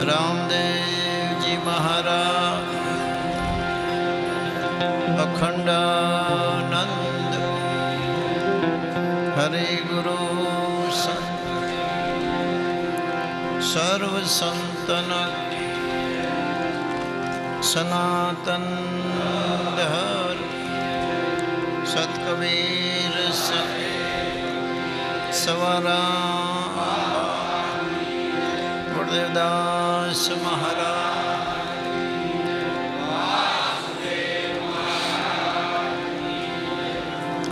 रामदेव जी महाराज अखंडानंद हरे गुरु सर्व संतन सनातन धर्म सतकबीर सवारा गुरुदेवदास महाराज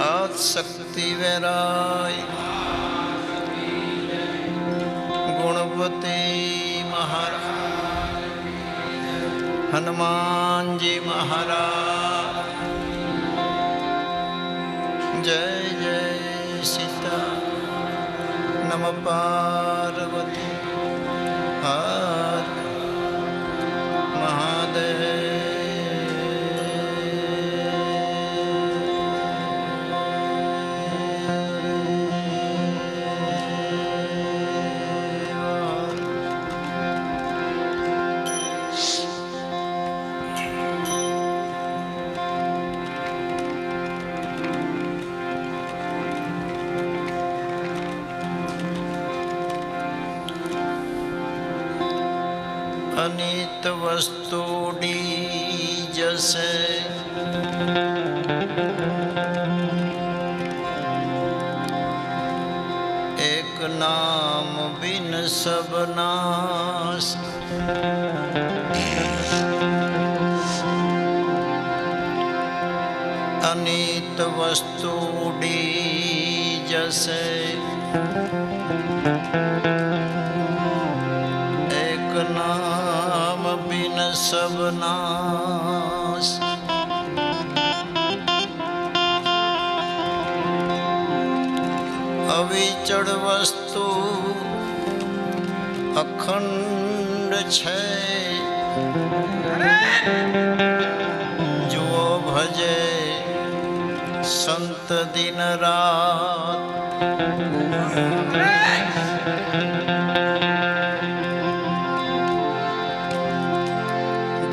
आदिशक्ति वैराय गुणवती महाराज हनुमान जी महाराज जय जय सीता नमः पार्वती हर महादेव। अनित वस्तु जैसे एक नाम बिन सब नाश। अनित वस्तु जैसे एक नाम बिन सब नाश। अविचड़ वस्तु अखंड छे जो भजे संत दिन रात।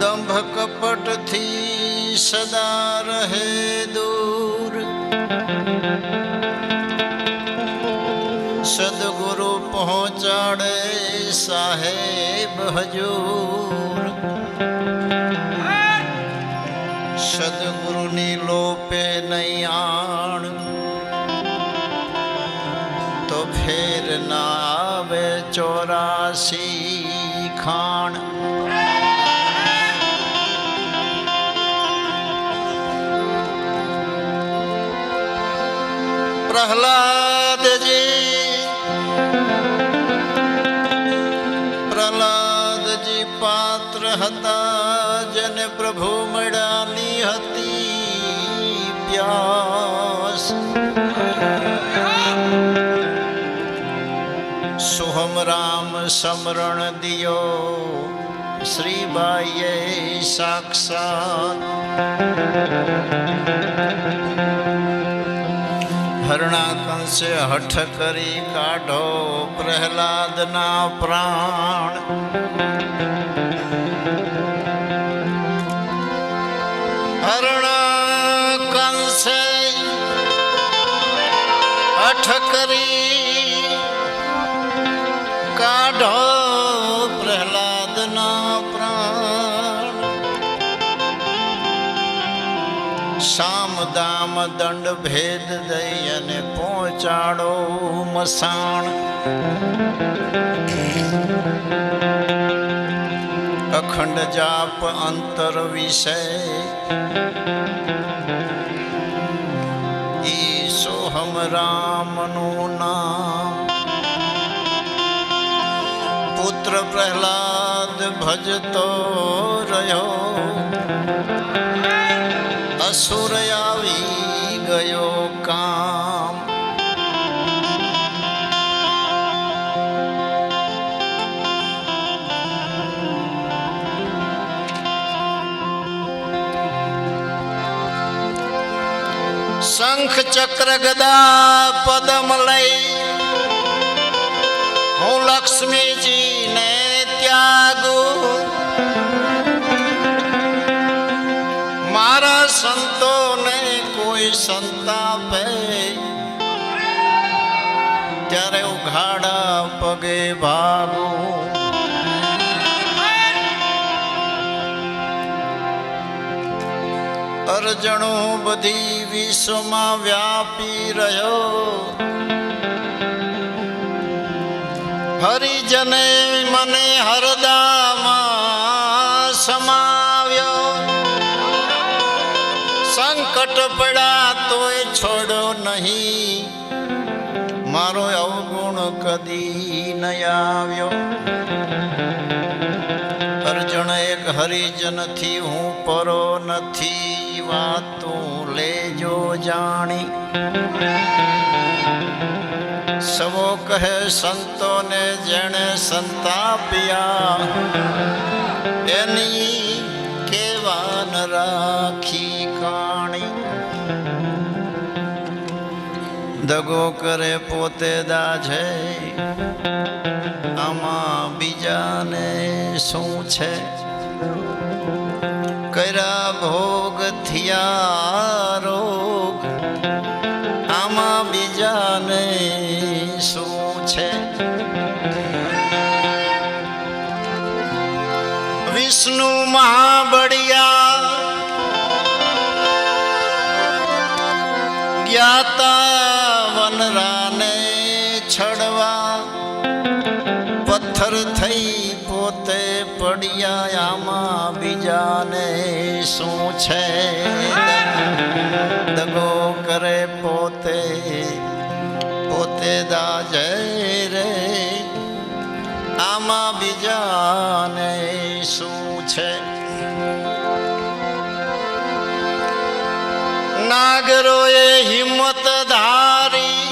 दंभ कपट थी सदा रहे दूर। सदगुरु पहुँचाड़े साहेब हजूर। सदगुरु नी लोपे नहीं आण तो फिर ना आवे 84 खान। प्रहलाद जी पात्र हता जन प्रभु मड़ाली हती प्यास। सुहम राम समरण दियो श्री बाये साक्षात। हरणाकंस हठ करी काढ़ो प्रहलाद ना प्राण। हरणाकंस हठ करी काढ़ो प्रहलाद ना प्राण। साम दाम दंड भेद दई अने पहुंचाड़ो मसाण। अखंड जाप अंतर विषय ईसो हम राम नु नाम। पुत्र प्रहलाद भजतो रहो असुर आवी गयो काम। शंख चक्र गदा पदम लई हूँ लक्ष्मी जी ने ત્યાગો મારા સંતોને કોઈ સંતાપે ત્યારે ઉઘાડા પગે ભાગો. અરજણો બધી વિશ્વમાં વ્યાપી રહ્યો હરિજને મને હરદામાં સમાવ્યો. સંકટ પડ્યા તોય છોડો નહીં મારો અવગુણ કદી ન આવ્યો. અર્જુન એક હરિજનથી હું પરો નથી વાતું લેજો જાણી. સવો કહે સંતોને જેણે સંતાપ્યા એની કેવાન રાખી કાણી. દગો કરે પોતે દાજે આમાં બીજાને શું છે. કર્યા ભોગ થયા રોગ આમાં બીજાને શું છે. વિષ્ણુ મહાબળિયા જ્ઞાતા વનરાને છડવા પથ્થર થઈ પોતે પડ્યા આમાં બીજાને શું છે. દગો કરે પોતે પોતે દાજે રે આમાં બીજાને શું છે. નાગરોએ હિંમત ધારી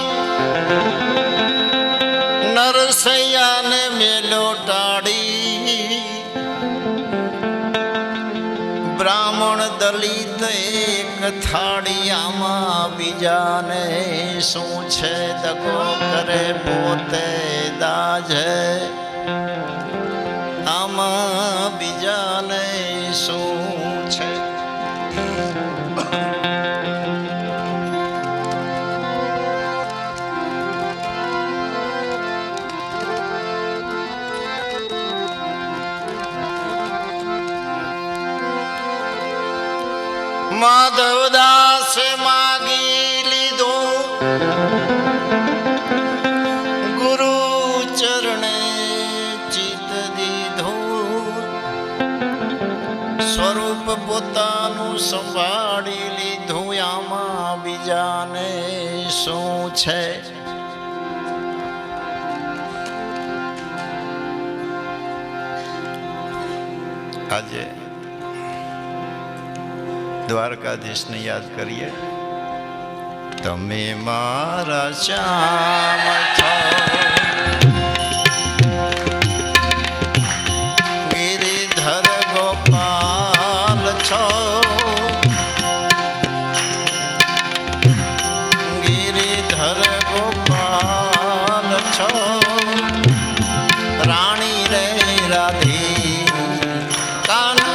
નરસૈયાને મેલો ટાળી. બ્રાહ્મણ દલિત એક થાળી આમાં બીજાને શું છે. દગો કરે પોતે દાજે આમાં બીજાને શું છે. માધવદાસે માગી લીધું ગુરુ ચરણે ચિત દીધું. સ્વરૂપ પોતાનું સંભાળી લીધું આમાં બીજાને શું છે. આજે દ્વારકાધીશને યાદ કરીએ. તમે મારા શ્યામ છો ગિરિધર ગોપાલ છો. ગિરિધર ગોપાલ છો રાણી રે રાધી કાના.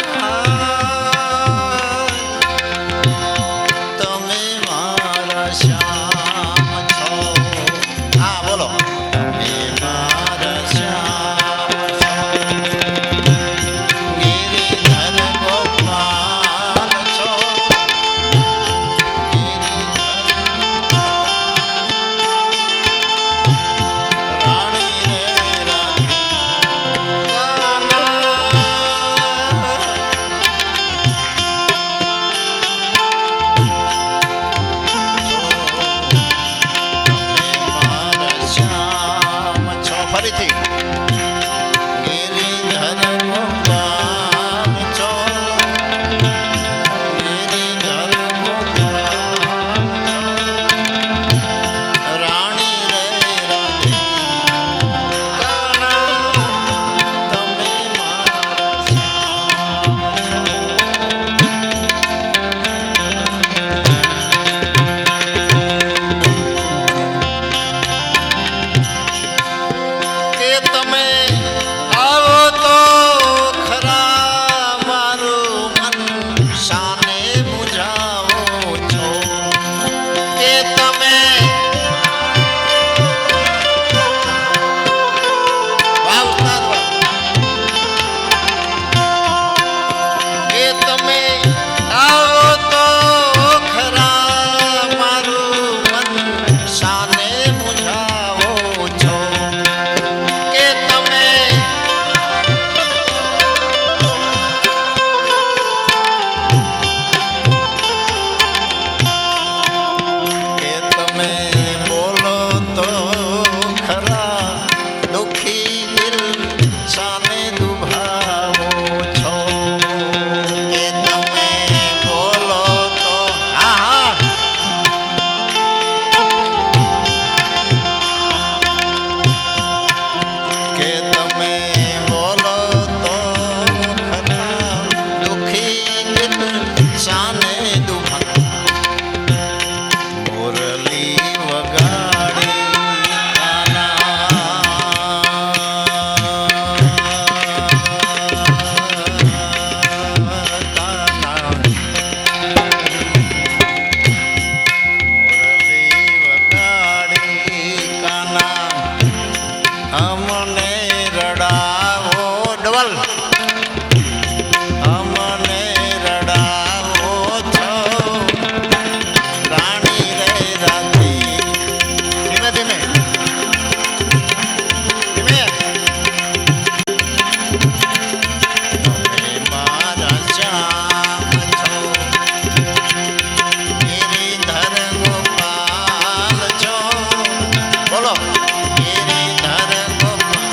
તમે આવો તો અમને રડાવો ડબલ અમને રડાવો છો રાણી રે રાતી ધીમે ધીમે ધીમે તમે મારા શ્યામ છો ગિરિધર ગોપાલ છો બોલો ગિરિધર ગોપાલ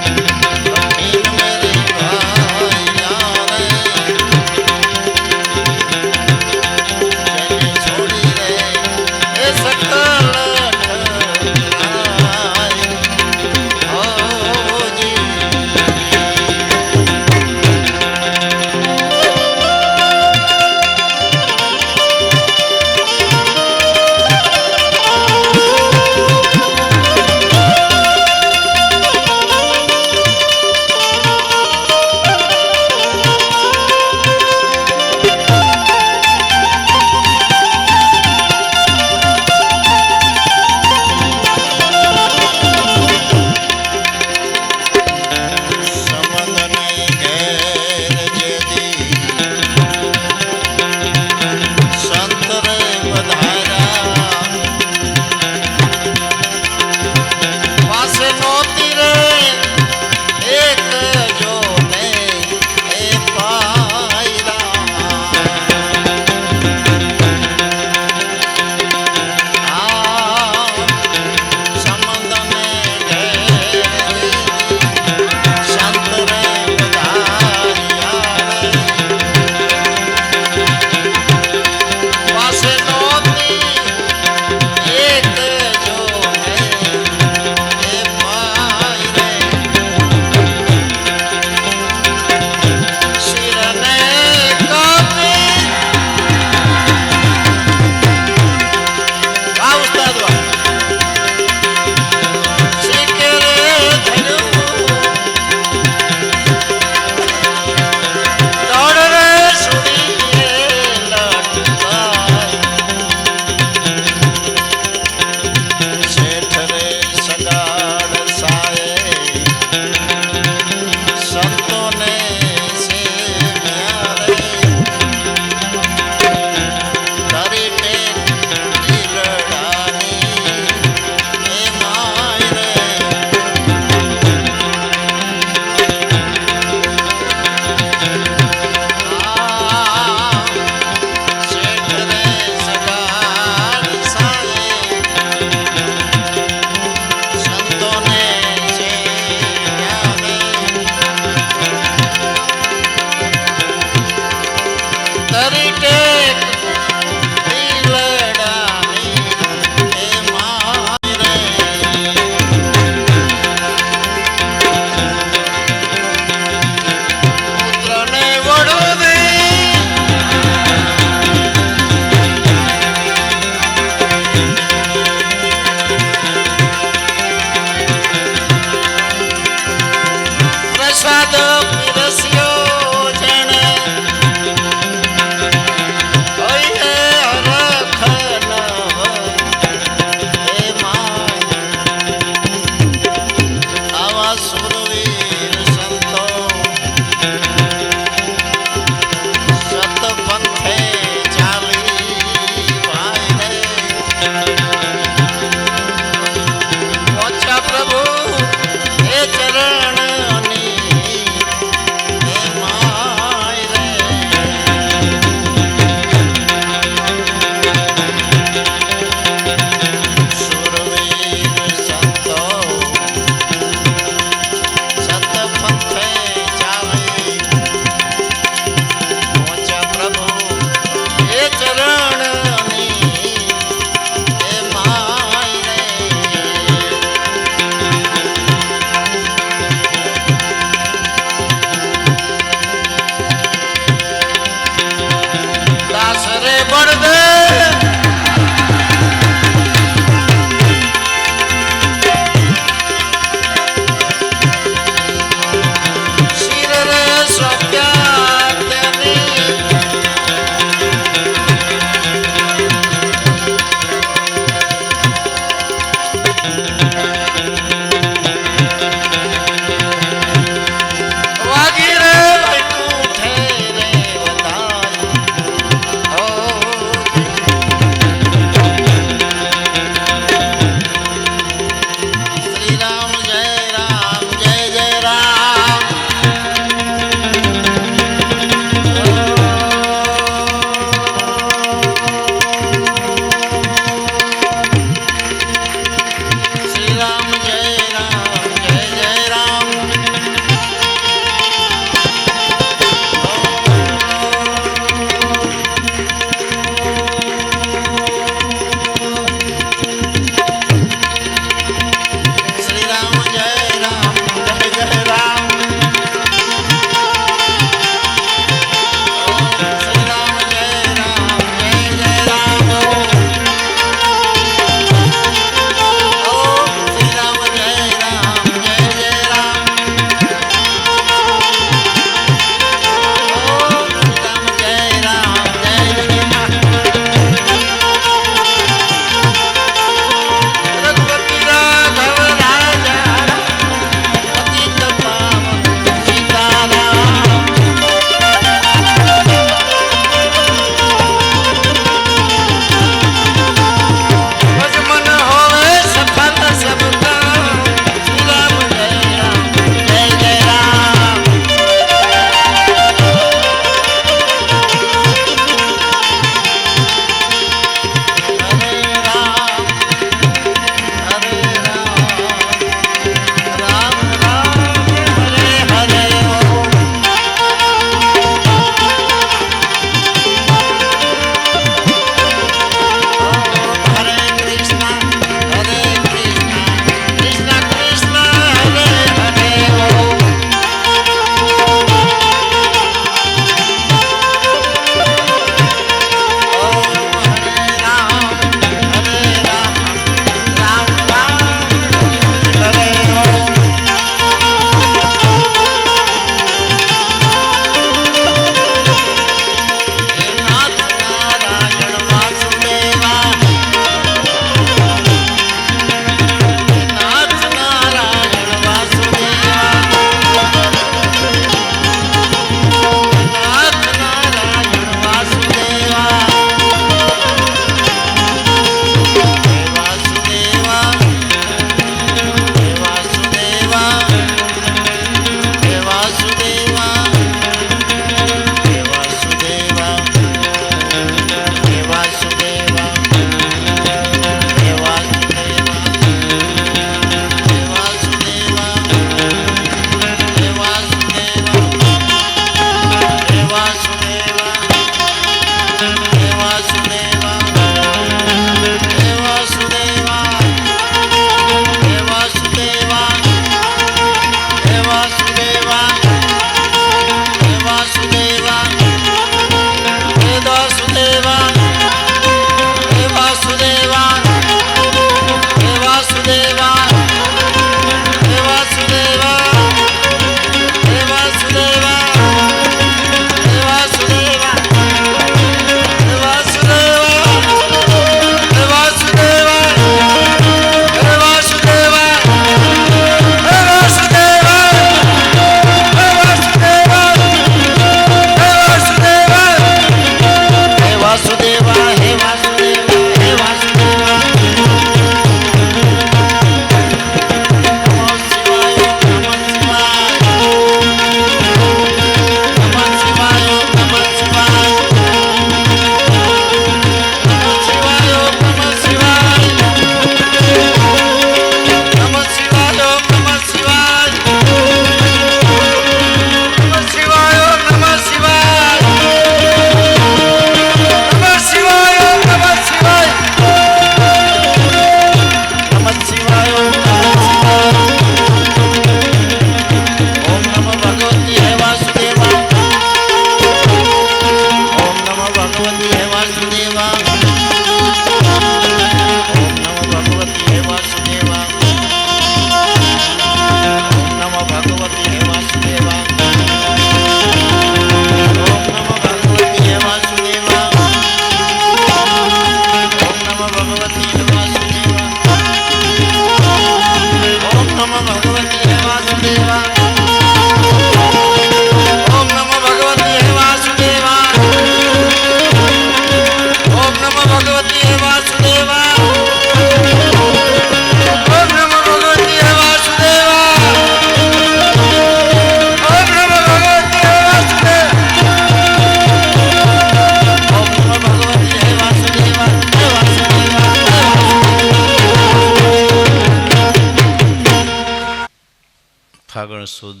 ફાગણ સુદ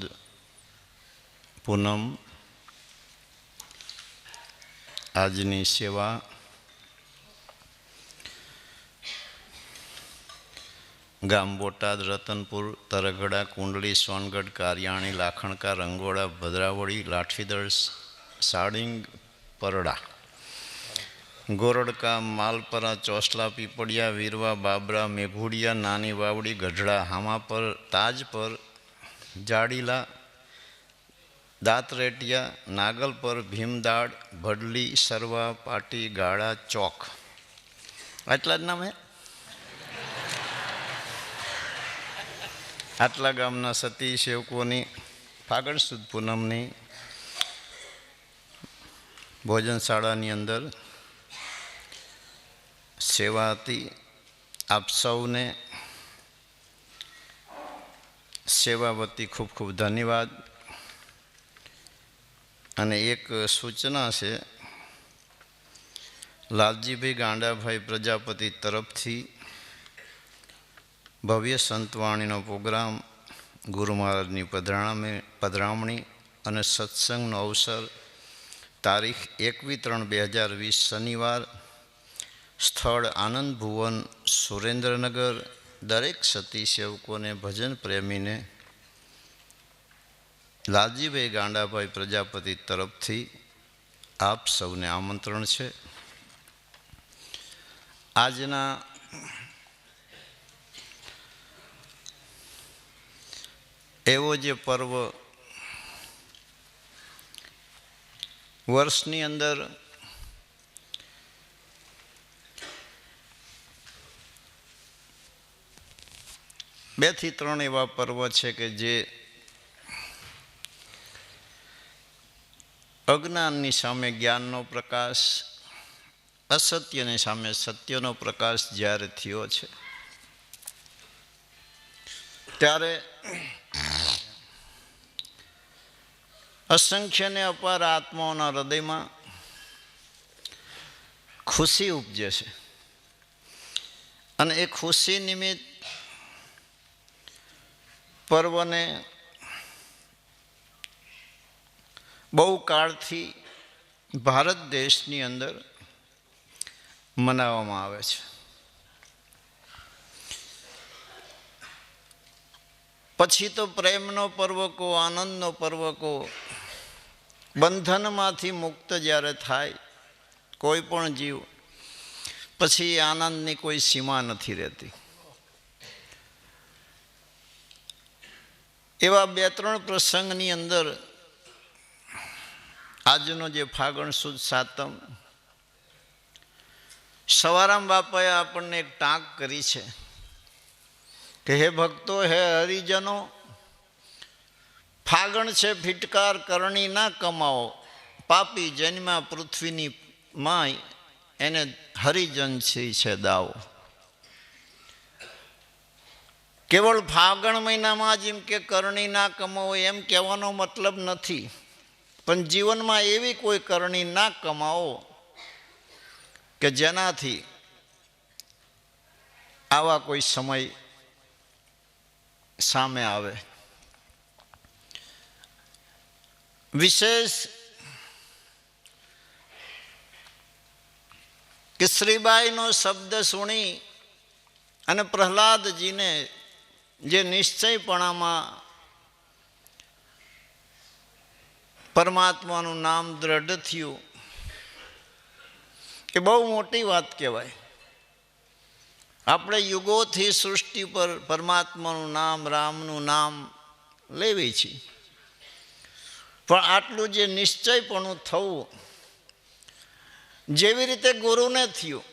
પૂનમ આજની સેવા ગામ બોટાદ, રતનપુર, તરગડા, કુંડલી, સોનગઢ, કારિયાણી, લાખણકા, રંગોળા, ભદ્રાવળી, લાઠીદળ, સાળિંગ, પરડા, ગોરડકા, માલપરા, ચોસલા, પીપળિયા, વીરવા, બાબરા, મેઘુડિયા, નાની વાવડી, ગઢડા, હામાપર, તાજપર, જાડીલા, દાંતરેટિયા, નાગલપર, ભીમદાડ, ભડલી, સરવા, પાટી, ગાળા, ચોક. આટલા જ નામ હે. આટલા ગામના સતી સેવકોની ફાગણ સુદ પૂનમની ભોજનશાળાની અંદર સેવા હતી. આપ સૌને સેવા વતી ખૂબ ખૂબ ધન્યવાદ. અને એક સૂચના છે, લાલજીભાઈ ગાંડાભાઈ પ્રજાપતિ તરફથી ભવ્ય સંતવાણીનો પ્રોગ્રામ, ગુરુ મહારાજની પધરામણી અને સત્સંગનો અવસર તારીખ 21/3/2020 શનિવાર, સ્થળ આનંદ ભુવન, સુરેન્દ્રનગર. દરેક સતી સેવકોને, ભજન પ્રેમીને લાલજીભાઈ ગાંડાભાઈ પ્રજાપતિ તરફથી આપ સૌને આમંત્રણ છે. આજના એવો જે પર્વ વર્ષની અંદર બે થી ત્રણ એવા પર્વ છે કે જે અજ્ઞાનની સામે જ્ઞાનનો પ્રકાશ, અસત્યની સામે સત્યનો પ્રકાશ જ્યારે થયો છે, ત્યારે અસંખ્યને અપાર આત્માઓના હૃદયમાં ખુશી ઉપજે છે. અને એ ખુશી નિમિત્ત પર્વને બહુ કાળથી ભારત દેશની અંદર મનાવવામાં આવે છે. પછી તો પ્રેમનો પર્વ કહો, આનંદનો પર્વ કહો, બંધનમાંથી મુક્ત જ્યારે થાય કોઈ પણ જીવ, પછી આનંદની કોઈ સીમા નથી રહેતી. એવા 2-3 પ્રસંગની અંદર આજનો જે ફાગણ સુદ સાતમ, સવારામ બાપાએ આપણને એક ટાંક કરી છે કે હે ભક્તો, હે હરિજનો, ફાગણ છે ફિટકાર કરણી ના કમાઓ, પાપી જન્મા પૃથ્વીની માય, એને હરિજન છે દાવો. કેવળ ફાગણ મહિનામાં જેમ કે કરણી ના કમાવો એમ કહેવાનો મતલબ નથી, પણ જીવનમાં એવી કોઈ કરણી ના કમાવો કે જેનાથી આવા કોઈ સમય સામે આવે. વિશેષ કે શ્રીબાઈનો શબ્દ સુણી અને પ્રહલાદજીને જે નિશ્ચયપણામાં પરમાત્માનું નામ દ્રઢ થયું, એ બહુ મોટી વાત કહેવાય. આપણે યુગોથી સૃષ્ટિ પર પરમાત્માનું નામ, રામનું નામ લેવી છીએ, પણ આટલું જે નિશ્ચયપણું થવું, જેવી રીતે ગુરુને થયું,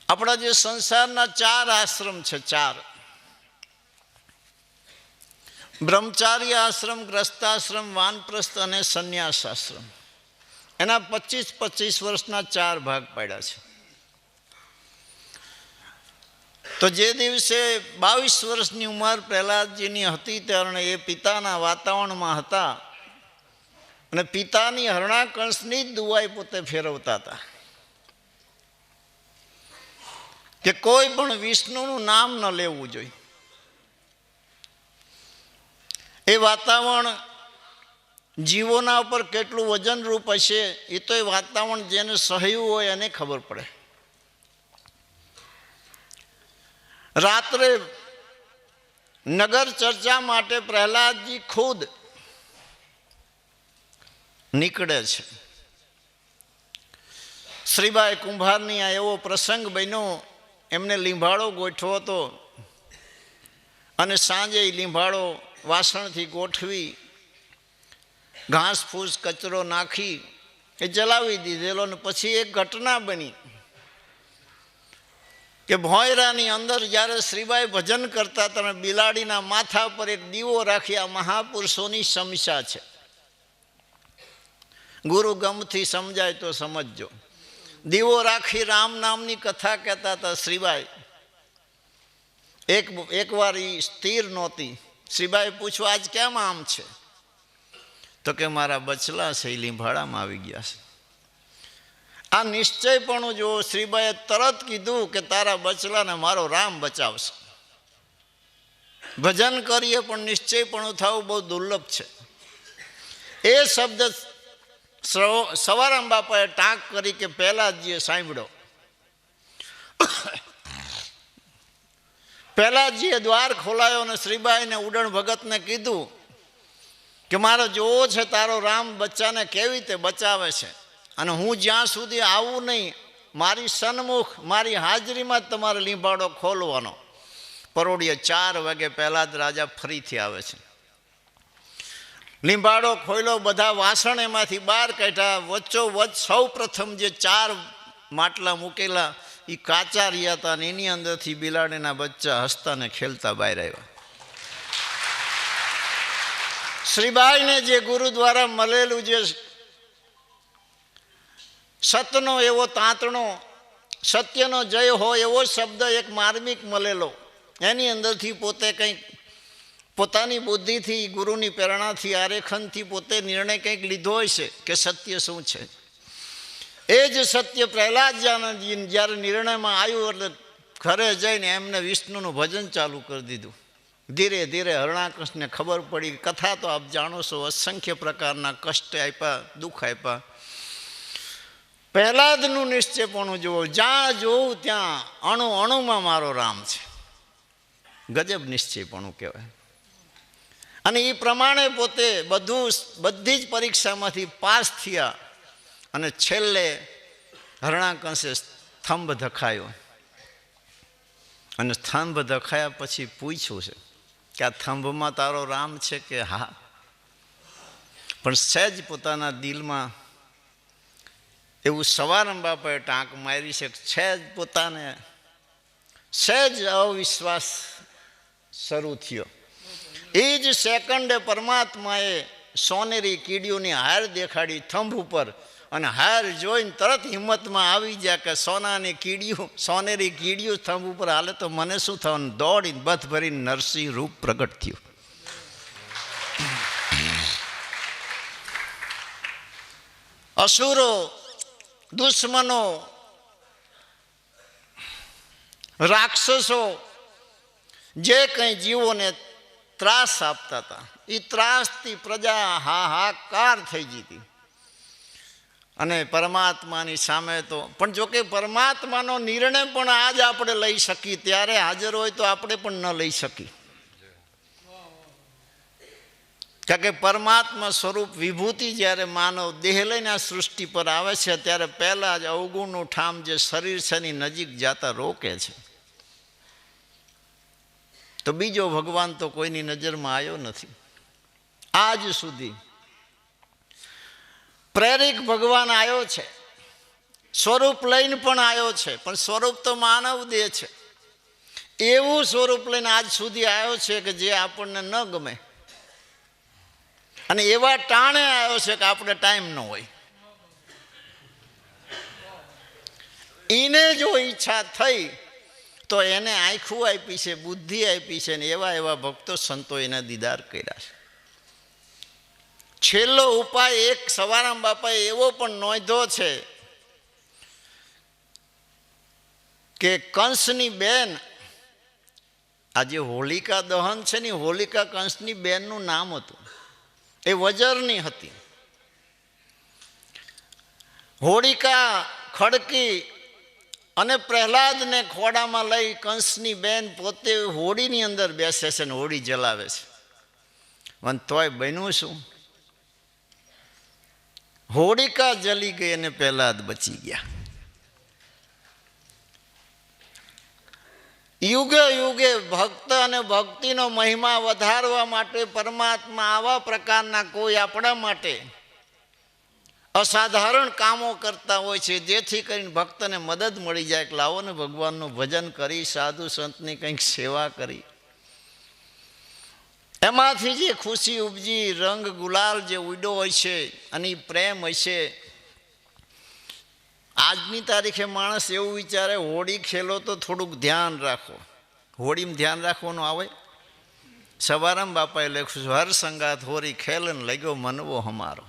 આપણા જે સંસારના 4 આશ્રમ છે, 4 બ્રહ્મચારી આશ્રમ, ગ્રસ્તાશ્રમ, વાનપ્રસ્થ અને સંન્યાસ આશ્રમ, એના 25-25 વર્ષના 4 ભાગ પાડ્યા છે. તો જે દિવસે 22 વર્ષની ઉંમર પ્રહલાદજીની હતી ત્યારે એ પિતાના વાતાવરણમાં હતા અને પિતાની હરણાકંસની જ દુવાઈ પોતે ફેરવતા હતા. કે કોઈ પણ વિષ્ણુનું નામ ન લેવું જોઈએ. એ વાતાવરણ જીવોના ઉપર કેટલું વજનરૂપ હશે એ તો એ વાતાવરણ જેને સહ્યું હોય એને ખબર પડે. રાત્રે નગર ચર્ચા માટે પ્રહલાદજી ખુદ નીકળે છે. શ્રીબાઈ કુંભારની આ એવો પ્રસંગ બન્યો, એમને લીંભાળો ગોઠવો હતો અને સાંજે લીંભાળો વાસણથી ગોઠવી ઘાસ ફૂસ કચરો નાખી એ જલાવી દીધેલો. ને પછી એક ઘટના બની કે ભોંયરાની અંદર જ્યારે શ્રીબાઈ ભજન કરતા તમે બિલાડીના માથા પર એક દીવો રાખી, આ મહાપુરુષોની સમસ્યા છે. ગુરુ ગમથી સમજાય તો સમજજો. દીવો રાખી રામ નામની કથા કહેતા હતા શ્રીબાઈ. એકવાર એ સ્થિર નહોતી. શ્રીબાઈ પૂછવા આજ કેમ આમ છે? તો કે મારા બચલા છે એ લીંભાળામાં આવી ગયા છે. આ નિશ્ચયપણું જો શ્રીબાઈએ તરત કીધું કે તારા બચલાને મારો રામ બચાવશે. ભજન કરીએ પણ નિશ્ચયપણું થવું બહુ દુર્લભ છે. એ શબ્દ સવારામ બાપાએ ટાંક કરી કે પહેલાજીએ સાંભળ્યો. પહેલાજીએ દ્વાર ખોલાયો અને શ્રીબાઈને ઉડણ ભગતને કીધું કે મારે જોવો છે તારો રામ બચ્ચાને કેવી રીતે બચાવે છે, અને હું જ્યાં સુધી આવું નહીં મારી સન્મુખ મારી હાજરીમાં જ તમારે લીંબાડો ખોલવાનો. પરોઢિયે 4 વાગે પહેલા જ રાજા ફરીથી આવે છે. લીંબાડો ખોલ્યો, બધા વાસણ એમાંથી બહાર કાઢ્યા. વચ્ચોવચ્ચ સૌ પ્રથમ જે 4 માટલા મૂકેલા એ કાચા રહ્યા હતા અને એની અંદરથી બિલાડીના બચ્ચા હસતા ને ખેલતા બહાર આવ્યા. શ્રીબાઈને જે ગુરુ દ્વારા મળેલું જે સતનો એવો તાંતણો, સત્યનો જય હોય એવો શબ્દ એક માર્મિક મળેલો, એની અંદરથી પોતે કંઈક પોતાની બુદ્ધિથી ગુરુની પ્રેરણાથી આરેખનથી પોતે નિર્ણય કંઈક લીધો હોય છે કે સત્ય શું છે. એ જ સત્ય પ્રહલાદજી જ્યારે નિર્ણયમાં આવ્યું એટલે ઘરે જઈને એમને વિષ્ણુનું ભજન ચાલુ કરી દીધું. ધીરે ધીરે હરણાકૃષ્ણને ખબર પડી. કથા તો આપ જાણો છો, અસંખ્ય પ્રકારના કષ્ટ આપ્યા, દુઃખ આપ્યા. પ્રહલાદનું નિશ્ચયપણું જુઓ, જ્યાં જોઉં ત્યાં અણુ અણુમાં મારો રામ છે. ગજબ નિશ્ચયપણું કહેવાય. અને એ પ્રમાણે પોતે બધી જ પરીક્ષામાંથી પાસ થયા અને છેલ્લે હરણાકંશે સ્તંભ ધખાયો. અને સ્તંભ ધખાયા પછી પૂછ્યું છે કે આ સ્તંભમાં તારો રામ છે કે હા? પણ સહેજ પોતાના દિલમાં એવું સવારામ બાપાએ ટાંક મારી છે, સહેજ પોતાને સહેજ અવિશ્વાસ શરૂ થયો. એ જ સેકન્ડે પરમાત્માએ સોનેરી કીડીઓની હાર દેખાડી થંભ ઉપર, અને હાર જોઈને તરત હિંમતમાં આવી ગયા કે સોનાની કીડીઓ, સોનેરી કીડીઓ થંભ ઉપર હાલે તો મને શું થવાનું? દોડીને બથ ભરીને નરસિંહ રૂપ પ્રગટ થયું. અસુરો, દુશ્મનો, રાક્ષસો જે કંઈ જીવોને ત્રાસ આપતા હતા એ ત્રાસથી પ્રજા હાહાકાર થઈ ગઈ હતી. અને પરમાત્માની સામે તો પણ જોકે પરમાત્માનો નિર્ણય પણ આજ આપણે લઈ શકીએ, ત્યારે હાજર હોય તો આપણે પણ ન લઈ શકીએ. કારણ કે પરમાત્મા સ્વરૂપ વિભૂતિ જ્યારે માનવ દેહ લઈને આ સૃષ્ટિ પર આવે છે ત્યારે પહેલાં જ અવગુણનું ઠામ જે શરીર છે એની નજીક જતા રોકે છે. તો બીજો ભગવાન તો કોઈની નજરમાં આવ્યો નથી આજ સુધી. પ્રેરિક ભગવાન આવ્યો છે, સ્વરૂપ લઈને પણ આવ્યો છે, પણ સ્વરૂપ તો માનવ દેહ છે. એવું સ્વરૂપ લઈને આજ સુધી આવ્યો છે કે જે આપણને ન ગમે, અને એવા ટાણે આવ્યો છે કે આપણે ટાઈમ ન હોય. એને જો ઈચ્છા થઈ તો એને આંખું આપી છે, બુદ્ધિ આપી છે, ને એવા એવા ભક્તો સંતો એના દીદાર કર્યા છે. છેલ્લો ઉપાય એક સવારામ બાપાએ એવો પણ નોંધ્યો છે કે કંસની બેન, આ જે હોલિકા દહન છે ને, હોલિકા કંસની બેનનું નામ હતું, એ વજરની હતી. હોલિકા ખડકી અને પ્રહલાદને ખોડામાં લઈ કંસની બેન પોતે હોડીની અંદર બેસે છે ને હોડી જલાવે છે. પણ તોય બન્યું શું? હોલિકા જલી ગઈ અને પ્રહલાદ બચી ગયા. યુગે યુગે ભક્ત અને ભક્તિનો મહિમા વધારવા માટે પરમાત્મા આવા પ્રકારના કોઈ આપણા માટે અસાધારણ કામો કરતા હોય છે, જેથી કરીને ભક્તને મદદ મળી જાય કે લાવો ને ભગવાનનું ભજન કરી, સાધુ સંતની કંઈક સેવા કરી, એમાંથી જે ખુશી ઉપજી, રંગ ગુલાલ જે ઉડ્યો હોય છે અને પ્રેમ હોય છે. આજની તારીખે માણસ એવું વિચારે હોળી ખેલો તો થોડુંક ધ્યાન રાખો. હોળીમાં ધ્યાન રાખવાનું આવે? સવારામ બાપાએ લખ્યું છે, હર સંગાત હોળી ખેલન લગ્યો મનવો હમારો.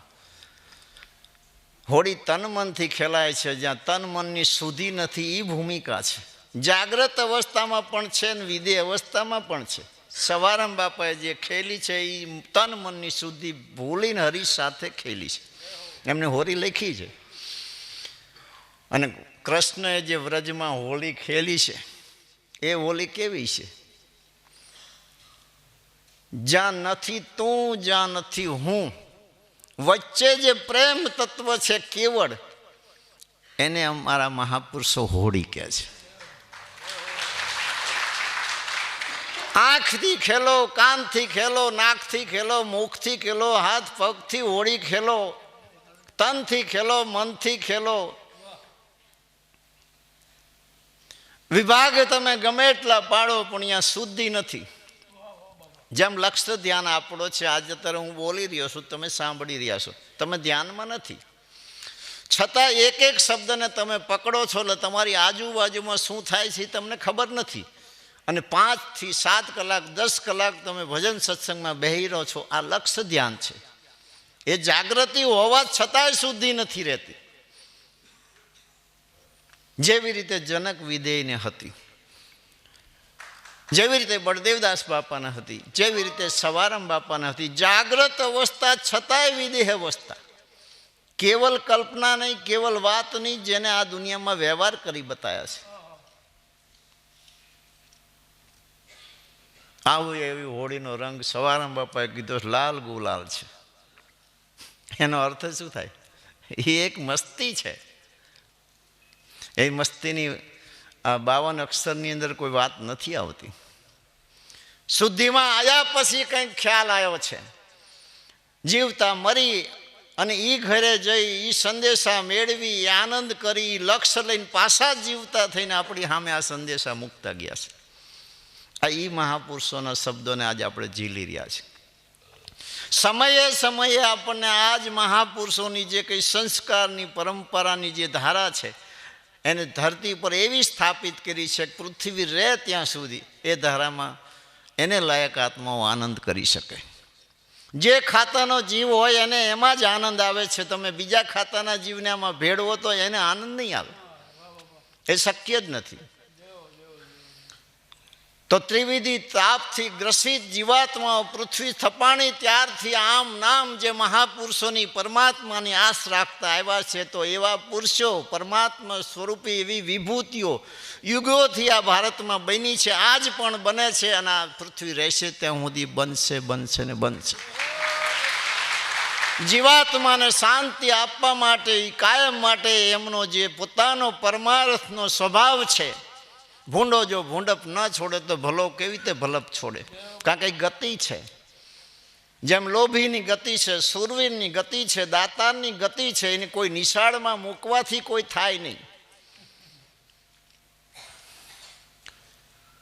હોળી તન મનથી ખેલાય છે, જ્યાં તન મનની શુદ્ધિ નથી એ ભૂમિકા છે. જાગ્રત અવસ્થામાં પણ છે ને વિદેહ અવસ્થામાં પણ છે. સવારામ બાપાએ જે ખેલી છે એ તન મનની શુદ્ધિ ભૂલીને હરી સાથે ખેલી છે, એમને હોળી લખી છે. અને કૃષ્ણએ જે વ્રજમાં હોળી ખેલી છે એ હોળી કેવી છે? જ્યાં નથી તું, જ્યાં નથી હું, વચ્ચે જે પ્રેમ તત્વ છે કેવળ, એને અમારા મહાપુરુષો હોળી કહે છે. આંખથી ખેલો, કાનથી ખેલો, નાકથી ખેલો, મુખથી ખેલો, હાથ પગથી હોળી ખેલો, તનથી ખેલો, મનથી ખેલો. વિભાગ તમે ગમે એટલા પાડો પણ અહીંયા શુદ્ધિ નથી. જેમ લક્ષ્ય ધ્યાન આપણો છે, આજે અત્યારે હું બોલી રહ્યો છું, તમે સાંભળી રહ્યા છો, તમે ધ્યાનમાં નથી, છતાં એક એક શબ્દને તમે પકડો છો એટલે તમારી આજુબાજુમાં શું થાય છે તમને ખબર નથી. અને 5 થી 7 કલાક 10 કલાક તમે ભજન સત્સંગમાં બેહી રહો છો, આ લક્ષ્ય ધ્યાન છે. એ જાગૃતિ હોવા છતાંય શુદ્ધિ નથી રહેતી. જેવી રીતે જનક વિદેયને હતી, જેવી રીતે બળદેવદાસ બાપાને હતી, જેવી રીતે સવારામ બાપાને હતી, જાગ્રત અવસ્થા છતાંય વિદેહ અવસ્થા. કેવલ કલ્પના નહીં, કેવલ વાત નહીં, જેને આ દુનિયામાં વ્યવહાર કરી બતાવ્યા છે. આવું એવી હોળીનો રંગ સવારામ બાપાએ કીધો લાલ ગુલાલ છે. એનો અર્થ શું થાય? એ એક મસ્તી છે. એ મસ્તીની આ 52 અક્ષરની અંદર કોઈ વાત નથી આવતી. શુદ્ધિમાં આવ્યા પછી કંઈક ખ્યાલ આવ્યો છે. જીવતા મરી અને એ ઘરે જઈ એ સંદેશા મેળવી, આનંદ કરી, લક્ષ્ય લઈને પાછા જીવતા થઈને આપણી સામે આ સંદેશા મૂકતા ગયા છે. આ એ મહાપુરુષોના શબ્દોને આજે આપણે ઝીલી રહ્યા છીએ. સમયે સમયે આપણને આ જ મહાપુરુષોની જે કંઈ સંસ્કારની પરંપરાની જે ધારા છે એને ધરતી પર એવી સ્થાપિત કરી છે કે પૃથ્વી રહે ત્યાં સુધી એ ધારામાં એને લાયક આત્માઓ આનંદ કરી શકે. જે ખાતાનો જીવ હોય એને એમાં જ આનંદ આવે છે. તમે બીજા ખાતાના જીવને આમાં ભેળવો તો એને આનંદ નહીં આવે, એ શક્ય જ નથી. તો ત્રિવિધિ તાપથી ગ્રસિત જીવાત્માઓ પૃથ્વી થપાણી ત્યારથી આમ નામ જે મહાપુરુષોની પરમાત્માની આસ રાખતા આવ્યા છે, તો એવા પુરુષો પરમાત્મા સ્વરૂપી એવી વિભૂતિઓ યુગોથી આ ભારતમાં બની છે, આજ પણ બને છે અને આ પૃથ્વી રહેશે ત્યાં સુધી બનશે, બનશે ને બનશે. જીવાત્માને શાંતિ આપવા માટે, કાયમ માટે એમનો જે પોતાનો પરમાર્થનો સ્વભાવ છે, ભૂંડો જો ભૂંડપ ન છોડે તો ભલો કેવી રીતે ભલપ છોડે? કારણ કે ગતિ છે. જેમ લોભીની ગતિ છે, સુરવીરની ગતિ છે, દાતારની ગતિ છે, એને કોઈ નિશાળમાં મૂકવાથી કોઈ થાય નહીં.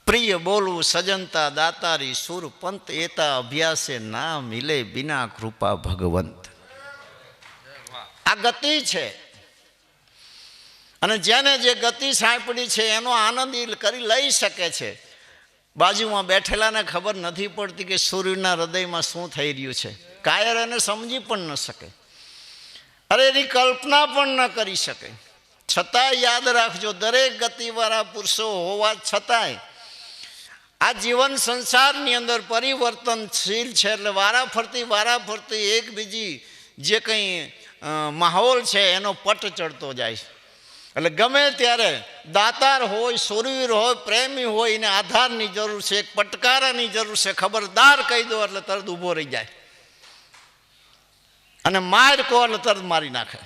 પ્રિય બોલવું સજનતા દાતારી સુર પંત એતા અભ્યાસે ના મિલે બિના કૃપા ભગવંત. આ ગતિ છે. અને જેને જે ગતિ સાંપડી છે એનો આનંદ કરી લઈ શકે છે. બાજુમાં બેઠેલાને ખબર નથી પડતી કે સૂર્યના હૃદયમાં શું થઈ રહ્યું છે. કાયર એને સમજી પણ ન શકે, અરે એની કલ્પના પણ ન કરી શકે. છતાંય યાદ રાખજો, દરેક ગતિવાળા પુરુષો હોવા છતાંય આ જીવન સંસારની અંદર પરિવર્તનશીલ છે. એટલે વારાફરતી એકબીજી જે કંઈ માહોલ છે એનો પટ ચડતો જાય છે. એટલે ગમે ત્યારે દાતાર હોય, સુરવીર હોય, પ્રેમી હોય, એને આધારની જરૂર છે, એક પટકારાની જરૂર છે. ખબરદાર કહી દો એટલે તરત ઊભો રહી જાય, અને માર કહો એટલે તરત મારી નાખે.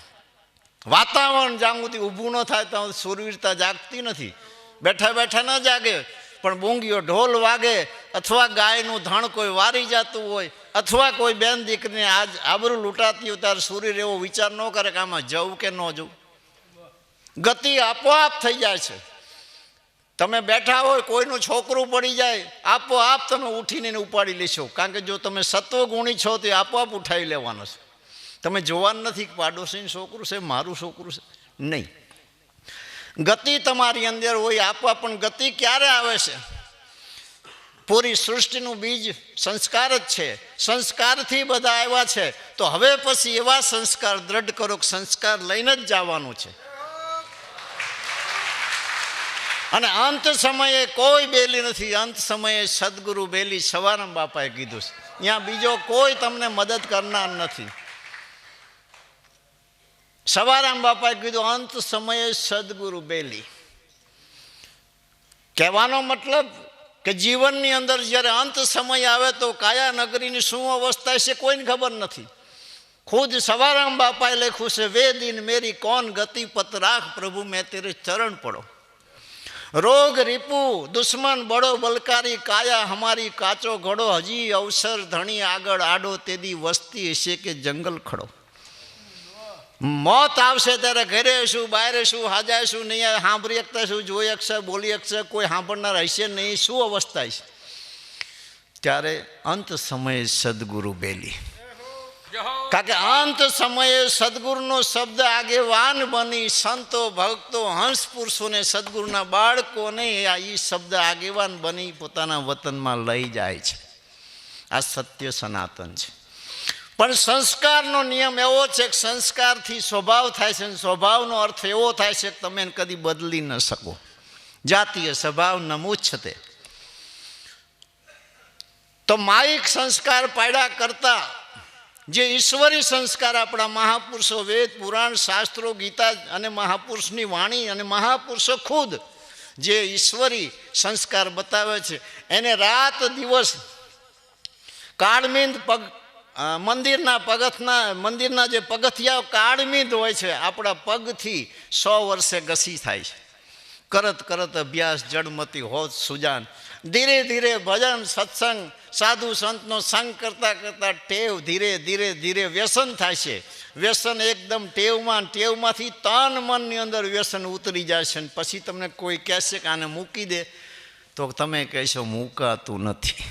વાતાવરણ જ્યાં સુધી ઊભું ન થાય ત્યાં સુરવીરતા જાગતી નથી. બેઠા બેઠા ન જાગે, પણ બૂંગીઓ ઢોલ વાગે, અથવા ગાયનું ધણ કોઈ વારી જતું હોય, અથવા કોઈ બેન દીકરીને આજ આબરૂ લૂંટાતી હોય, ત્યારે સુરવીર એવો વિચાર ન કરે કે આમાં જવું કે ન જવું. ગતિ આપોઆપ થઈ જાય છે. તમે બેઠા હોય, કોઈનું છોકરું પડી જાય, આપોઆપ તમે ઉઠીને એને ઉપાડી લેશો. કારણ કે જો તમે સત્વગુણી છો તો આપોઆપ ઉઠાવી લેવાનો છે. તમે જોવાનું નથી કે પાડોશીનું છોકરું છે, મારું છોકરું છે, નહીં. ગતિ તમારી અંદર હોય આપોઆપ. પણ ગતિ ક્યારે આવે છે? પૂરી સૃષ્ટિનું બીજ સંસ્કાર જ છે. સંસ્કારથી બધા આવ્યા છે. તો હવે પછી એવા સંસ્કાર દ્રઢ કરો કે સંસ્કાર લઈને જ જવાનું છે. અને અંત સમયે કોઈ બેલી નથી. અંત સમયે સદગુરુ બેલી સવારામ બાપાએ કીધું છે. અહીંયા બીજો કોઈ તમને મદદ કરનાર નથી. સવારામ બાપાએ કીધું અંત સમયે સદગુરુ બેલી. કહેવાનો મતલબ કે જીવનની અંદર જ્યારે અંત સમય આવે તો કાયા નગરીની શું અવસ્થા છે કોઈને ખબર નથી. ખુદ સવારામ બાપાએ લખ્યું છે, વે દિન મેરી કોણ ગતિ પત રાખ પ્રભુ મેં તેરે ચરણ પડો. રોગ રીપુ દુશ્મન બડો બલકારી કાયા હમારી કાચો ઘડો. હજી અવસર ધણી આગળ આડો તેદી વસ્તી હશે કે જંગલ ખડો. મોત આવશે ત્યારે ઘરે શું, બહાર શું, હાજાય શું, નહીં સાંભળી શકતા શું, જોઈ શકશે, બોલી શકશે, કોઈ સાંભળનાર હશે નહીં, શું અવસ્થા છે? ત્યારે અંત સમયે સદગુરુ બેલી. કારણ કે અંત સમયે સદગુરુનો શબ્દ આગેવાન બની સંતો ભક્તો હંસ પુરુષોને સદગુરુના બાળકોને આ એ શબ્દ આગેવાન બની પોતાના વતનમાં લઈ જાય છે. આ સત્ય સનાતન છે. પણ સંસ્કારનો નિયમ એવો છે કે સંસ્કારથી સ્વભાવ થાય છે. સ્વભાવનો અર્થ એવો થાય છે કે તમે કદી બદલી ન શકો. જાતીય સ્વભાવ નમુચ્છતે. તો માયિક સંસ્કાર પાડ્યા કરતા જે ઈશ્વરી સંસ્કાર આપણા મહાપુરુષો વેદ પુરાણ શાસ્ત્રો ગીતા અને મહાપુરુષની વાણી અને મહાપુરુષો ખુદ જે ઈશ્વરી સંસ્કાર બતાવે છે, એને રાત દિવસ કાળમીંદ મંદિરના જે પગથિયા કાળમીંદ હોય છે, આપણા પગથી 100 વર્ષે ઘસી થાય છે. કરત કરત અભ્યાસ જડમતી હોત સુજાન. ધીરે ધીરે ભજન સત્સંગ સાધુ સંતનો સંગ કરતાં કરતાં ટેવ ધીરે ધીરે ધીરે વ્યસન થાય છે. વ્યસન એકદમ ટેવમાંથી તન મનની અંદર વ્યસન ઉતરી જાય છે. પછી તમને કોઈ કહેશે કે આને મૂકી દે, તો તમે કહેશો મૂકાતું નથી.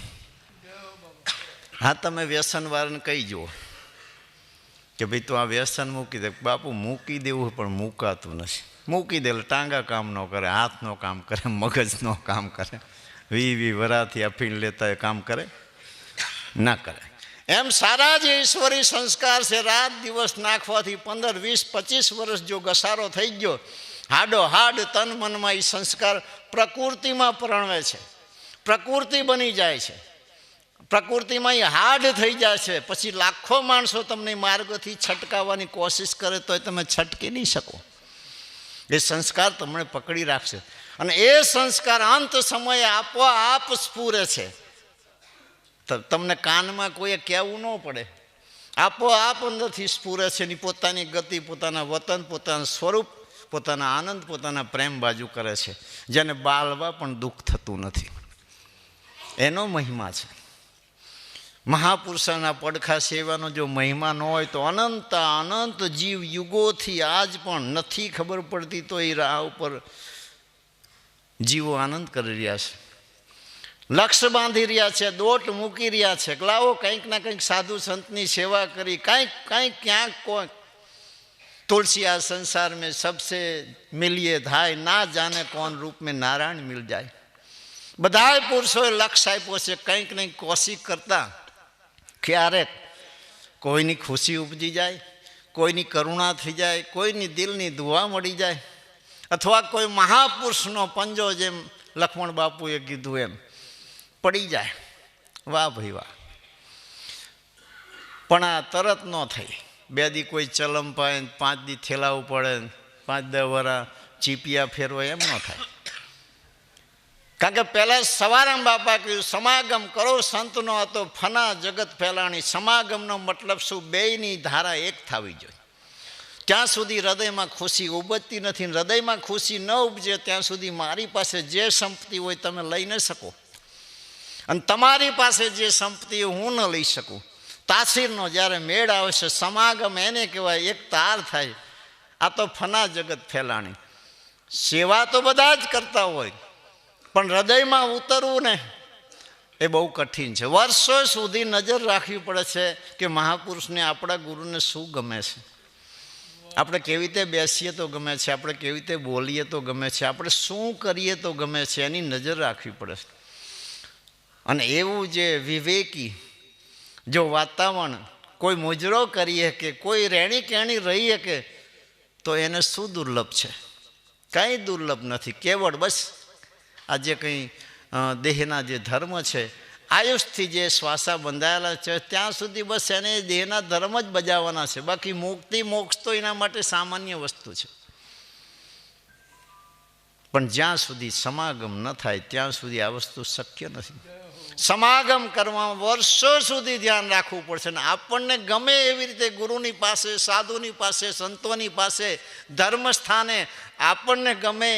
હા, તમે વ્યસનવાળાને કહી જુઓ કે ભાઈ તું આ વ્યસન મૂકી દે. બાપુ મૂકી દેવું પણ મૂકાતું નથી. મૂકી દે એટલે ટાંગા કામ ન કરે, હાથ નો કામ કરે, મગજ નો કામ કરે, 20 વરાથી અફીણ લેતા એ કામ કરે ના કરે. એમ સારા જે ઈશ્વરી સંસ્કાર છે, રાત દિવસ નાખવાથી 15, 20, 25 વર્ષ જો ઘસારો થઈ ગયો, હાડો હાડ તન મનમાં એ સંસ્કાર પ્રકૃતિમાં પરણવે છે, પ્રકૃતિ બની જાય છે, પ્રકૃતિમાં એ હાડ થઈ જાય છે. પછી લાખો માણસો તમને માર્ગથી છટકાવવાની કોશિશ કરે તો તમે છટકી નહીં શકો. એ સંસ્કાર તમને પકડી રાખશે. અને એ સંસ્કાર અંત સમયે આપોઆપ સ્ફુરે છે. તમને કાનમાં કોઈએ કહેવું ન પડે, આપોઆપ અંદરથી સ્ફુરે છે. એની પોતાની ગતિ, પોતાના વતન, પોતાનું સ્વરૂપ, પોતાના આનંદ, પોતાના પ્રેમ બાજુ કરે છે. જેને બાળવા પણ દુઃખ થતું નથી. એનો મહિમા છે. મહાપુરુષોના પડખા સેવાનો જો મહિમા ન હોય તો અનંત જીવ યુગોથી આજ પણ નથી ખબર પડતી તો એ રાહ ઉપર જીવો આનંદ કરી રહ્યા છે, લક્ષ્ય બાંધી રહ્યા છે, દોટ મૂકી રહ્યા છે. લાવો કંઈક ના કંઈક સાધુ સંતની સેવા કરી, કંઈક ક્યાંક કોઈ तुलसी आ संसार में सबसे मिलिए धाय ना जाने कौन रूप में नारायण मिल जाए. बधाए पुरुषों लक्ष्य आप्यो छे, कंईक नहीं कोशिश करता क्यारेक कोईनी खुशी उपजी जाए, कोईनी करुणा थी जाए, कोईनी दिलनी दुआ मળી જાય, અથવા કોઈ મહાપુરુષનો પંજો, જેમ લક્ષ્મણ બાપુએ કીધું એમ, પડી જાય, વાહ ભાઈ વાહ. પણ આ તરત ન થઈ. 2 દી કોઈ ચલમ પાય, 5 દી થેલાવું પડે, 5-10 વર્ષ ચીપિયા ફેરવાય, એમ ન થાય. કારણ કે પહેલાં સવારામ બાપા કહ્યું સમાગમ કરો સંતનો હતો ફના જગત ફેલાણી. સમાગમનો મતલબ શું? બેયની ધારા એક થવી જોઈએ. ત્યાં સુધી હૃદયમાં ખુશી ઉપજતી નથી. હૃદયમાં ખુશી ન ઉપજે ત્યાં સુધી મારી પાસે જે સંપત્તિ હોય તમે લઈ ન શકો, અને તમારી પાસે જે સંપત્તિ હોય હું ન લઈ શકું. તાસીરનો જ્યારે મેળ આવે છે, સમાગમ એને કહેવાય, એક તાર થાય. આ તો ફના જગત ફેલાણી. સેવા તો બધા જ કરતા હોય, પણ હૃદયમાં ઉતરવું ને એ બહુ કઠિન છે. વર્ષો સુધી નજર રાખવી પડે છે કે મહાપુરુષને, આપણા ગુરુને શું ગમે છે, આપણે કેવી રીતે બેસીએ તો ગમે છે, આપણે કેવી રીતે બોલીએ તો ગમે છે, આપણે શું કરીએ તો ગમે છે, એની નજર રાખવી પડે છે. અને એવું જે વિવેકી જો વાતાવરણ કોઈ મુજરો કરીએ કે કોઈ રહેણી કહેણી રહીએ કે, તો એને શું દુર્લભ છે? કાંઈ દુર્લભ નથી. કેવળ બસ આ જે કંઈ દેહના જે ધર્મ છે, આયુષથી જે શ્વાસા બંધાયેલા છે ત્યાં સુધી બસ એને દેહના ધર્મ જ બજાવવાના છે. બાકી મુક્તિ મોક્ષ તો એના માટે સામાન્ય વસ્તુ છે. પણ જ્યાં સુધી સમાગમ ન થાય ત્યાં સુધી આ વસ્તુ શક્ય નથી. સમાગમ કરવામાં વર્ષો સુધી ધ્યાન રાખવું પડશે. ને આપણને ગમે એવી રીતે ગુરુની પાસે, સાધુની પાસે, સંતોની પાસે, ધર્મસ્થાને આપણને ગમે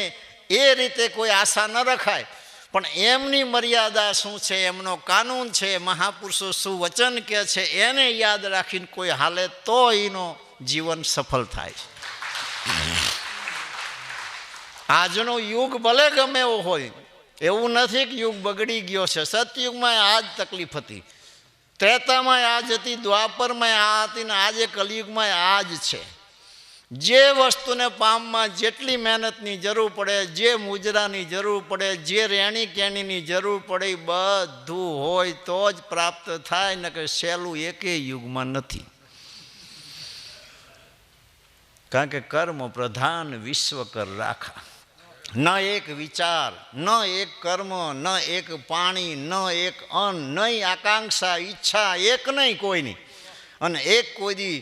એ રીતે કોઈ આશા ન રખાય. પણ એમની મર્યાદા શું છે, એમનો કાનૂન છે, મહાપુરુષો શું વચન કહે છે, એને યાદ રાખીને કોઈ હાલે તો એનો જીવન સફળ થાય છે. આજનો યુગ ભલે ગમે એવો હોય, એવું નથી કે યુગ બગડી ગયો છે. સતયુગમાં આ જ તકલીફ હતી, ત્રેતામાં આ જ હતી, દ્વાપરમાં આ હતી, ને આજે કલિયુગમાં આ જ છે. જે વસ્તુને પામમાં જેટલી મહેનતની જરૂર પડે, જે મુજરાની જરૂર પડે, જે રહેણી કહેણીની જરૂર પડે, બધું હોય તો જ પ્રાપ્ત થાય, ને કે સહેલું એકેય યુગમાં નથી. કારણ કે કર્મ પ્રધાન વિશ્વ કર રાખા. ન એક વિચાર, ન એક કર્મ, ન એક પાણી, ન એક અન્ન, નહીં આકાંક્ષા, ઈચ્છા, એક નહીં કોઈની. અને એક કોઈ દી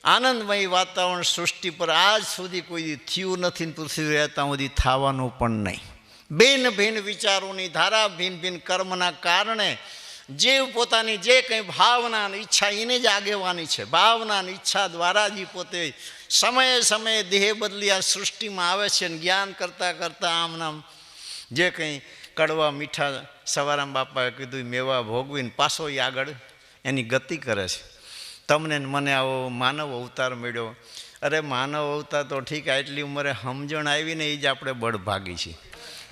આનંદમય વાતાવરણ સૃષ્ટિ પર આજ સુધી કોઈ થયું નથી, પૃથ્વી રહેતા સુધી થવાનું પણ નહીં. ભિન્ન ભિન્ન વિચારોની ધારા, ભિન્ન ભિન્ન કર્મના કારણે જીવ પોતાની જે કંઈ ભાવના ઈચ્છા એની જ આગેવાની છે. ભાવના ઈચ્છા દ્વારા જ પોતે સમયે સમયે દેહ બદલી આ સૃષ્ટિમાં આવે છે. અને જ્ઞાન કરતાં કરતાં આમ નામ જે કંઈ કડવા મીઠા સવારામ બાપાએ કીધું મેવા ભોગવીને પાછો એ આગળ એની ગતિ કરે છે. તમને મને આવો માનવ અવતાર મળ્યો. અરે માનવ અવતાર તો ઠીક, આટલી ઉંમરે સમજણ આવીને એ જ આપણે બળભાગી છીએ.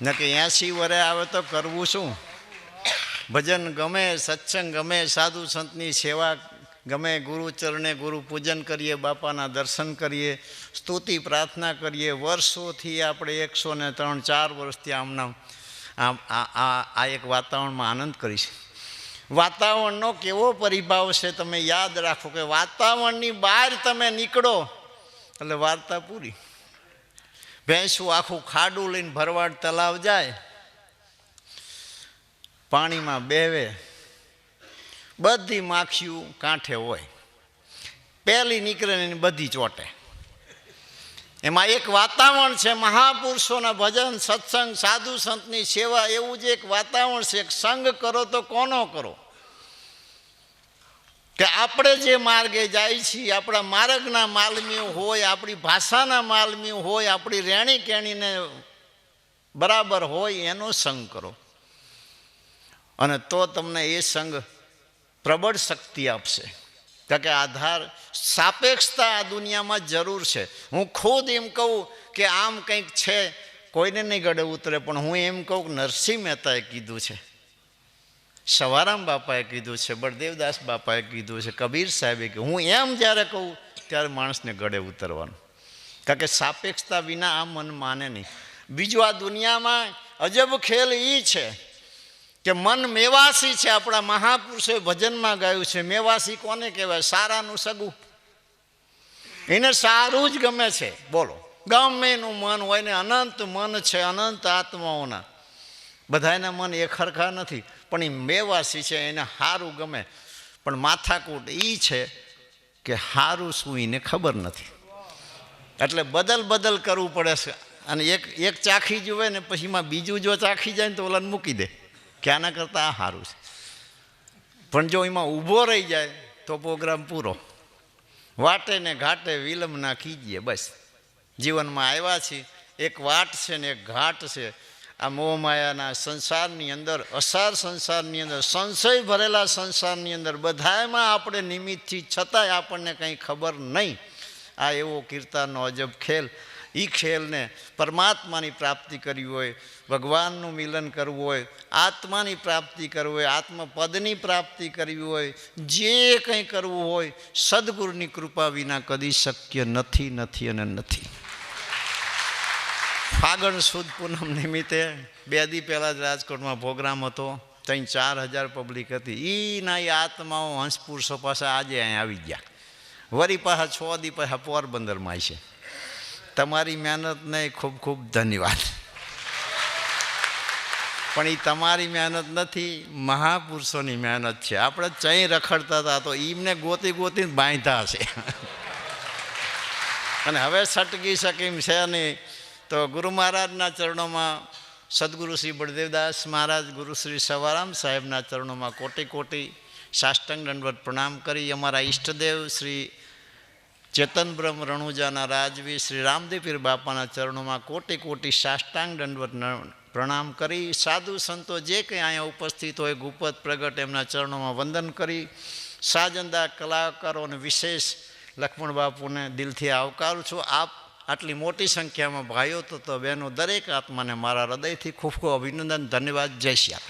ન કે 80 વર્ષે આવે તો કરવું શું? ભજન ગમે, સત્સંગ ગમે, સાધુ સંતની સેવા ગમે, ગુરુચરણે ગુરુ પૂજન કરીએ, બાપાના દર્શન કરીએ, સ્તુતિ પ્રાર્થના કરીએ. વર્ષોથી આપણે 103-4 વર્ષથી આમના આ એક વાતાવરણમાં આનંદ કરીશ. વાતાવરણનો કેવો પરિભાવ છે તમે યાદ રાખો કે વાતાવરણની બહાર તમે નીકળો એટલે વાર્તા પૂરી. ભેંસું આખું ખાડું લઈને ભરવાડ તલાવ જાય, પાણીમાં બેવે, બધી માખીઓ કાંઠે હોય, પહેલી નીકળે ને બધી ચોટે. એમાં એક વાતાવરણ છે મહાપુરુષોના ભજન, સત્સંગ, સાધુ સંતની સેવા, એવું જ એક વાતાવરણ છે. સંગ કરો તો કોનો કરો? કે આપણે જે માર્ગે જાય છીએ, આપણા માર્ગના માલમીઓ હોય, આપણી ભાષાના માલમીઓ હોય, આપણી રહેણી કહેણીને બરાબર હોય, એનો સંગ કરો. અને તો તમને એ સંગ પ્રબળ શક્તિ આપશે. કારણ કે આધાર સાપેક્ષતા આ દુનિયામાં જરૂર છે. હું ખુદ એમ કહું કે આમ કંઈક છે, કોઈને નહીં ગળે ઉતરે, પણ હું એમ કહું કે નરસિંહ મહેતાએ કીધું છે, સવારામ બાપાએ કીધું છે, બળદેવદાસ બાપાએ કીધું છે, કબીર સાહેબે કીધું. હું એમ જ્યારે કહું ત્યારે માણસને ગળે ઉતરવાનું. કારણ કે સાપેક્ષતા વિના આ મન માને નહીં. બીજું આ દુનિયામાં અજબ ખેલ એ છે કે મન મેવાસી છે. આપણા મહાપુરુષોએ ભજનમાં ગાયું છે, મેવાસી કોને કહેવાય? સારાનું સગું. એને સારું જ ગમે છે. બોલો, ગમેનું મન હોય ને અનંત મન છે અનંત આત્માઓના, બધાના મન એક સરખા નથી, પણ એ મેવાસી છે એને સારું ગમે. પણ માથાકૂટ એ છે કે સારું શું એને ખબર નથી, એટલે બદલ કરવું પડે છે. અને એક ચાખી જુએ ને પછી એમાં બીજું જો ચાખી જાય ને તો ઓલાને મૂકી દે કે આના કરતાં આ સારું છે. પણ જો એમાં ઊભો રહી જાય તો પ્રોગ્રામ પૂરો. વાટે ને ઘાટે વિલંબ ના કીજીએ. બસ જીવનમાં આવ્યા છીએ, એક વાટ છે ને એક ઘાટ છે. આ મોહમાયાના સંસારની અંદર, અસાર સંસારની અંદર, સંશય ભરેલા સંસારની અંદર બધામાં આપણે નિમિત્તથી છતાંય આપણને કંઈ ખબર નહીં. આ એવો કીર્તનનો અજબ ખેલ. એ ખેલને પરમાત્માની પ્રાપ્તિ કરવી હોય, ભગવાનનું મિલન કરવું હોય, આત્માની પ્રાપ્તિ કરવી હોય, આત્મપદની પ્રાપ્તિ કરવી હોય, જે કંઈ કરવું હોય સદગુરુની કૃપા વિના કદી શક્ય નથી અને નથી. ફાગણ સુદ પૂનમ નિમિત્તે 2 દી પહેલાં જ રાજકોટમાં પ્રોગ્રામ હતો. 3-4 હજાર પબ્લિક હતી. એના એ આત્માઓ હંસપુર પાસે આજે અહીં આવી ગયા. વરી પાછા 6 દી પાછા પોરબંદરમાં છે. તમારી મહેનતને ખૂબ ખૂબ ધન્યવાદ. પણ એ તમારી મહેનત નથી, મહાપુરુષોની મહેનત છે. આપણે ચઈ રખડતા હતા તો એમને ગોતીને બાંધ્યા છે. અને હવે સટકી શકે એમ છે નહીં. તો ગુરુ મહારાજના ચરણોમાં, સદગુરુ શ્રી બળદેવદાસ મહારાજ, ગુરુ શ્રી સવારામ સાહેબના ચરણોમાં કોટી સાષ્ટાંગ દંડવત પ્રણામ કરી, અમારા ઈષ્ટદેવ શ્રી ચેતન બ્રહ્મ રણુજાના રાજવી શ્રી રામદેવપીર બાપાના ચરણોમાં કોટી સાષ્ટાંગ દંડવત પ્રણામ કરી, સાધુ સંતો જે કંઈ અહીંયા ઉપસ્થિત હોય ગુપત પ્રગટ એમના ચરણોમાં વંદન કરી, સાજંદા કલાકારોને વિશેષ લક્ષ્મણ બાપુને દિલથી આવકારું છું. આપ આટલી મોટી સંખ્યામાં ભાઈઓ તો બહેનો દરેક આત્માને મારા હૃદયથી ખૂબ અભિનંદન, ધન્યવાદ. જય શ્રી રામ.